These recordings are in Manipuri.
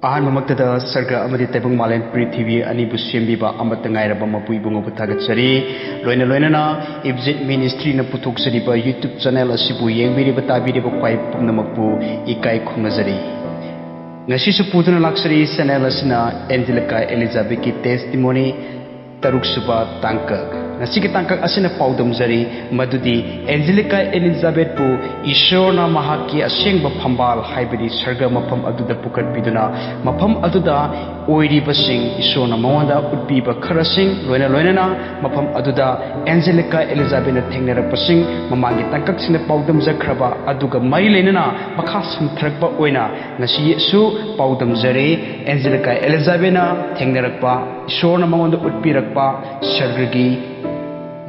अहमद सर्ग तैबंग मालेन पृथ्वी अनिबु सेमबीबा अमत ngairaba mapu ibungo buthagatchari loina loinana IPJIT ministry na puthokchariba YouTube channel asibu yengbiriba tabiriba kwai pumnamakpu ikai khungnajari ngasi su puduna laksari channel asina Angelica Elizabeth ki testimony taruk suba tangkak ngasi ki tangkak asina paudamjari madudi Angelica Elizabeth pu ishorna mahaki asengba phambal haibadi sarga mafam aduda pukat biduna mafam aduda oiriba sing ishorna mawanda utbiba kharasing loina loinana mafam aduda Angelica Elizabeth na thengnara pasing mamangi tangkak sina paudamjakraba aduga mai lenana makha samthrakba oina ngasi su paudamjari Angelica Elizabeth na thengnarakpa ishorna mawanda utpirakpa sargagi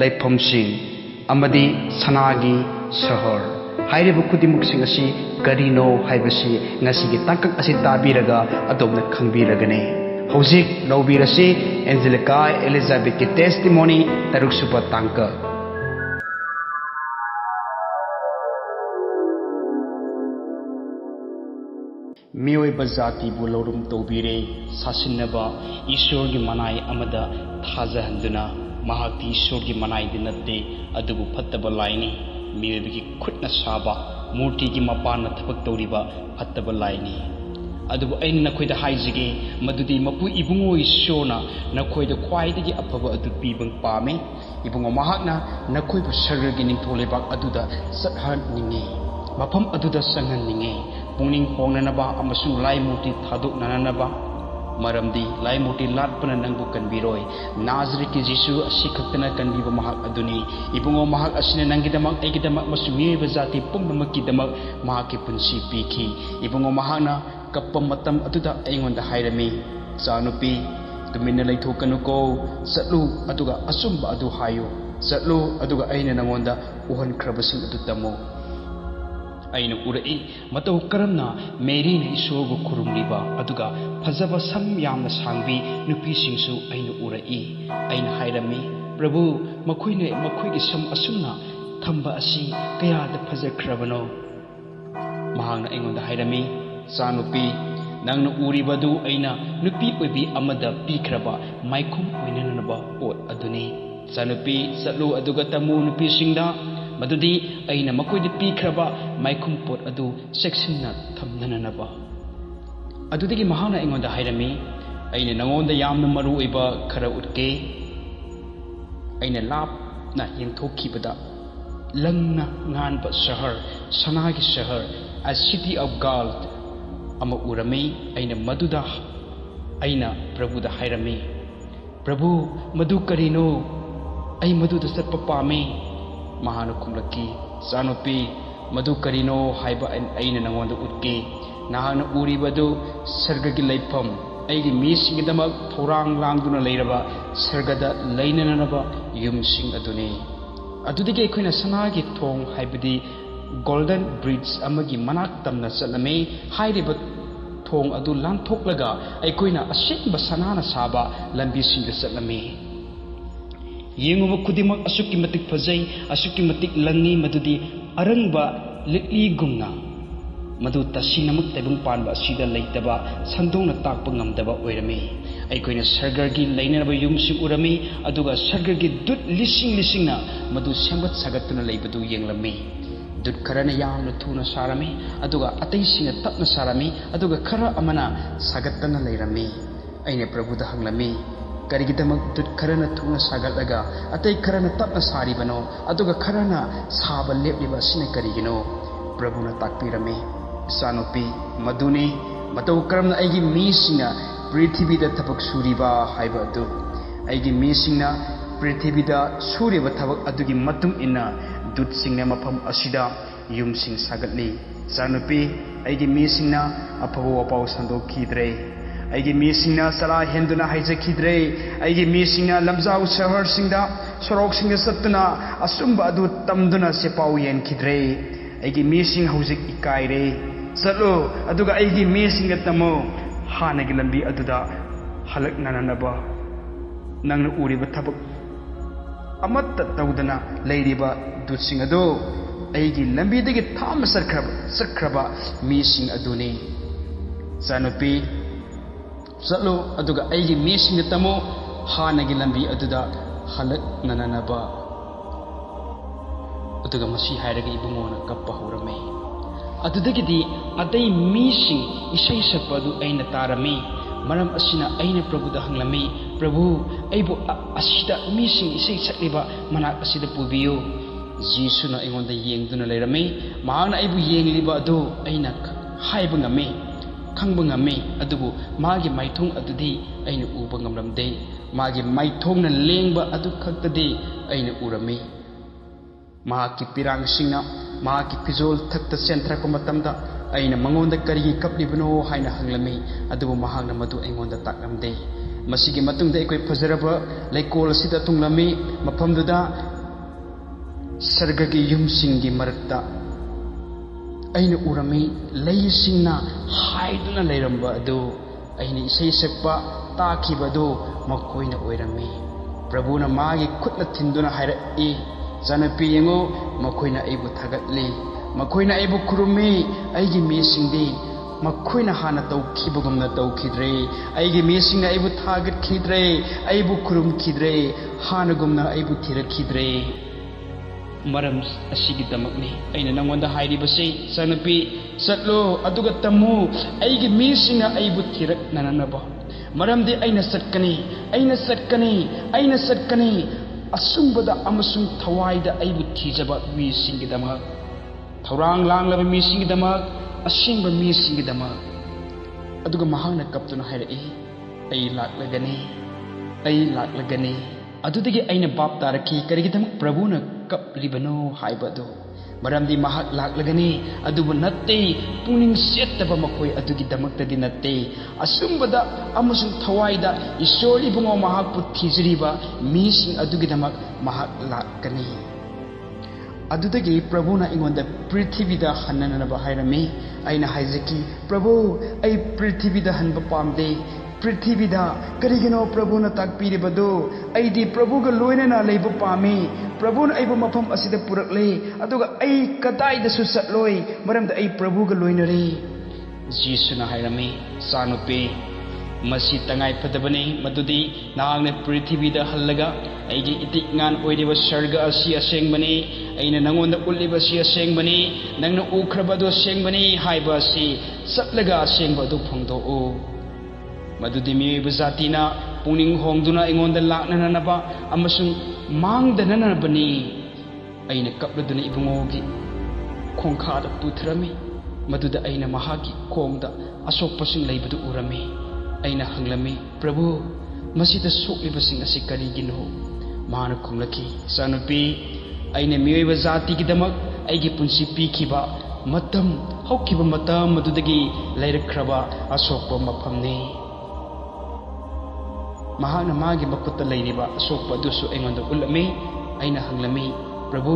laifamsing amadi sanagi sahar hairibu kudimuksing asi karino haibasi ngasi gi tangkak asi tabiraga adobna khangbiragane hojik lobirasi Angelica Elizabeth ki testimony taruk suba tangkak मियोय बजाति बुलोरुम तोबीरे सासिनबा ईश्वर की मनाई अमदा थाजहंदुना महाक्ति ईश्वर की मनाई दिनते अदुबु फत्तब लाइनी मियोय की खुटना साबा मूर्ति की मपान थपक तौरिबा फत्तब लाइनी अदुबु ऐन नखोयदा हाइजिगे मदुदी मपु इबुंगो ईश्वरना नखोयदा ख्वाइदगी अफब अदु पीबंग पामे इबुंगो महाकना नखोयबु सर्गगी निंथोलेबाक अदुदा सत्हनिंगे मफम अदुदा संगनिंगे पुनिंग होंगनबा अमसुंग लाई मूर्ति थादोकननबा मरमदी लाई मूर्ति लाटपना नंगबु कनबिरोय नाजरी की जीसु असि खक्तना कनबिबा महाक अदुनी इबुंगो महाक असिने नंगिदमक एगिदमक मसु मियबा जाति पुंबमकिदमक महाकी पुंसी पीखी इबुंगो महाना कप्प मतम अदुदा एंगोंदा हाइरमी चानुपी तुमिन्ना लैथोकनुको चटलु अदुगा असुंबा अदु हायो चटलु अदुगा अइना नंगोंदा उहनख्रबसिंग अदु तमो अइन उरई मतौ करमना मेरी ने ईश्वर को खुरुमलिबा अदुगा फजबा सम यामना सांगबी नुपीसिंगसु अइन उरई अइन हाइरमी प्रभु मखोइने मखोइगी सम असुमना थंबा असि कयादा फजख्रबनो महांगना अइंगोंदा हाइरमी चानुपी नंगना उरिबदु अइना नुपी ओइबी अमदा पीख्रबा माइखुम ओइननबा पोट अदुनी चानुपी चलु अदुगा तमु नुपीसिंगदा मदुदी अइना मकोइदि पीख्रबा माइखुम पोट अदु सेक्सिनना थमननबा अदुदिगी महाना अइंगोंदा हाइरमी अइना नंगोंदा यामना मरु ओइबा खरा उटके अइना लापना यंथोखिबदा लंगना nganba शहर सनागी शहर a city of gold ama urami aina maduda aina prabhuda hairami prabhu madu karino ai maduda satpa pame mahanu kumlaki sanupi madu karino haiba aina nangonda utke nahana uribadu sargagi laifam aigi misingidamak thorang langduna leiraba sargada leinanaba yumsing aduni adudige khoina sanagi thong haibadi golden bridge amagi manak tamna chalame hairiba thong adu lanthoklaga aikoina asikba sanana saba lambi singda chalame yenguba kudimak asuki matik phajai asuki matik langi madudi arangba likli gumna madu tasinamak taibung panba sida leitaba sandongna takpa ngamdaba oirame aikoina sargargi leinaraba yumsing urame aduga sargargi dut lisingna madu sembat sagatuna leibadu yenglame dut karana yamna thuna sarami aduga atai singa tapna sarami aduga khara amana sagatana leirami aine prabhuda hanglami karigidamak dut karana thuna sagatlaga atai karana tapna saribano aduga karana saba lepliba sine karigino prabhuna takpirami sanupi maduni matau karamna aigi misinga prithibida thabak suriba haiba adu aigi misinga prithibida suriba thabak adugi matung inna dut singna mafam asida yum sing sagatli sanupi aigi misingna apago apau sando khidre aigi misingna sala henduna haije khidre aigi misingna lamjau shahar singda sorok singda satuna asumba adu tamduna sepau yen khidre aigi mising hojik ikaire satlo aduga aigi misinga tamo hanagi lambi aduda halak nananaba nangna uriba thabak amatta tawdana leiriba dutsing ado aigi lambi degi tham sarkraba mising aduni sanupi चलो अदुगा अैगी मीसिंग तमो हानगी लंबी अदुदा हलक नननबा अदुगा मसी हायरगा इबुंगोना कप्पा हौरमे अदुदगिदी अदै मीसिंग इसै सकपा अदु अैना तारमे मरम असिना अैना प्रभुदा हंगलमे प्रभु अैबु असिदा मीसिंग इसै सकलिबा मनाक असिदा पुबियो जीसुना अैंगोंदा येंगदुना लेरमे महाना अैबु येंगलिबा अदु अैना हायबा ngame khangba ngame adubu magi maithong adudi aina uba ngamramde magi maithong na lengba adu khaktadi aina urame mahaki pirang singna mahaki pizol thakta sentra ko matamda aina mangonda kari kaplibno haina hanglame adubu mahagna madu aingonda taklamde masigi matungda ekoi fajaraba leikol sida tunglame maphamduda sargagi yumsingi marakta aina urame leisingna haiduna leiramba adu aina isai sakpa takiba adu makoina oirame prabhuna magi khutna thinduna haira e janapi yengo makoina aibu thagatli makoina aibu kurume aigi mesingdi makoina hana tawkhibagumna tawkhidre aigi mesinga aibu thagat khidre aibu kurum khidre hana gumna aibu thirakhidre maram asigi damakni aina nangonda hairibase sanapi satlo aduga tamu aigi mesinga aibu thirak nananaba maramdi aina satkani asungada amasung thawaida aibu thijaba mesingi damak thaurang langlaba mesingi damak asingba mesingi damak aduga mahangna kaptuna haire ai laklagani adudagi aina bap taraki karigidamak prabhuna kaplibano haibado maramdi mahak laklagani adubu natte puning settaba makoi adugi damaktadi natte asumbada amasung thawaida isoli bungo mahak puthijriba mising adugi damak mahak lakani adudagi prabhuna ingonda prithivida hananaba hairame aina haizaki prabhu ai prithivida hanba pamde prithivida karigino prabhuna takpiribado aidi prabhuga loinana leiba pami prabhuna aibu mafam asida purakle aduga ai kadaida su satloi maramda ai prabhuga loinare jisuna hairame sanupe masi tangai padabane madudi nangna prithivida hallaga aigi itikngan oidiba sarga asi asengbane aina nangonda ulliba si asengbane nangna ukhrabado asengbane haiba si satlaga asengbado phongdo o madudi miyoiba zatina puning hongduna ingonda laknanaba amasung mangdananabani aina kapladuna ibungogi khongkhada puthrami maduda aina mahaki khongda asokpasing leibadu urami aina hanglami prabhu masida soklibasing asi karigino mahana khumlaki sanupi aina miyoiba zati gidamak aigi punsi pikhiba matam haukiba matam madudagi lairakhraba asokpa maphamni mahana magi makutta leiriba asokpa dusu engonda ulame aina hanglami prabhu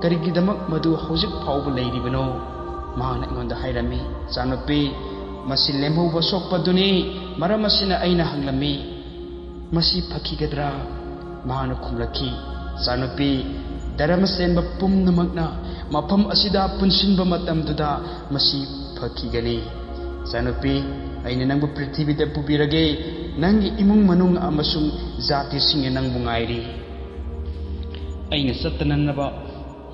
karigidamak madu hojik phauba leiribano mahana engonda hairami sanupi masi lemhouba sokpa duni maramasina aina hanglami masi phakigadra mahana khumlaki sanupi daramasenba pumnamakna mafam asida punsinba matamduda masi phakigani sanupi aina nangbu prithivida pubirage nangi imung manung amasung zati singe nangbu ngairi aina satananaba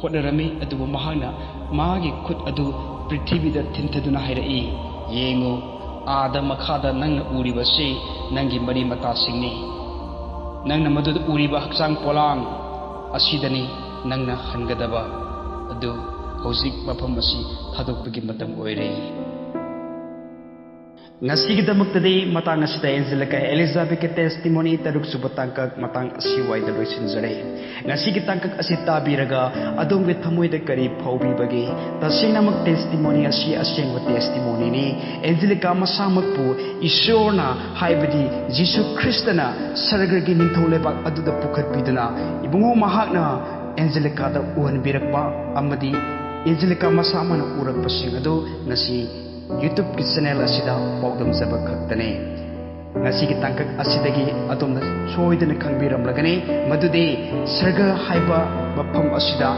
hodarami adubu mahana magi khut adu prithivida thintaduna hairai yengo ada makhada nangna uriba se nangi mari mata singni nangna madu uriba haksang polang asidani nangna hangadaba adu hojik mafam asi thadokpagi matam oire ngasigidamuktadi matang asida Angelica Elizabeth testimony taruk subatangkak matang asiwaida loisinjare ngasigi tangkak asita biraga adongwe thamoida kari phaubi bagi tasinamak testimony asi asengwa testimony ni Angelica masamakpu ishorna haibadi Jesus Christana sargagi nintholebak aduda pukhatpiduna ibungo mahakna Angelica da uhan birakpa amadi Angelica masamana urakpasing adu ngasi YouTube channel asida pawdam sabak khaktane ngasi ki tangkak asidagi atomna soidana khangbiram lagane madude sarga haiba mafam asida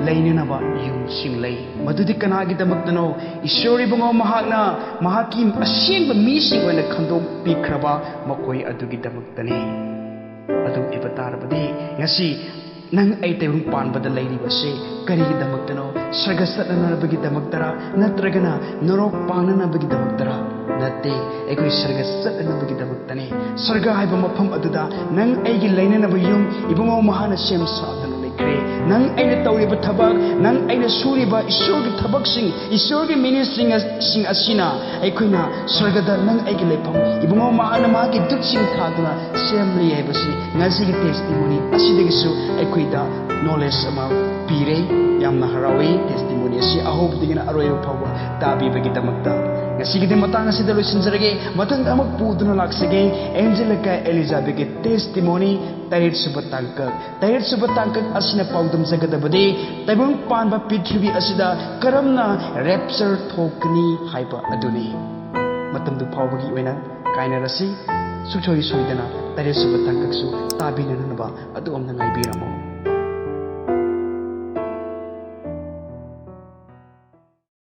lainanaba yumsing lay madudi kanagidamaktano ishori bungo mahakna mahaki asengba mising oina khandok pikraba makoi adugidamaktani adu ibatarabadi ngasi nang ay tayong panbada lainibase karigidamaktano sarga satnanabagidamaktara natragana norok pananabagidamaktara natte ekoi sarga satnanabagidamaktani sarga haiba mafam aduda nang aigi lainanaba yum ibungo mahana sem sadana lekre nang aina tawriba thabak nang aina suriba isorgi thabak isorgi ministering sing asina ekoina sargada nang aigi lepam ibungo mahana mahaki duksing thaduna semli haibasi ngasi testimony asidagisu ekoida knowledge ama pire yamna harawi testimony asi ahob digina aroyo phawa tabi bagi damakta ngasi gide matang asi dalo sinjarage matang amak puduna laksege Angelica Elizabeth testimony tayet subatangkak asina paudum jagadabade taibang panba pithribi asida karamna rapture thokni haiba aduni matamdu phawbagi oina kainarasi suchoi soidana tayet subatangkaksu tabinanaba adu amna ngaibiramo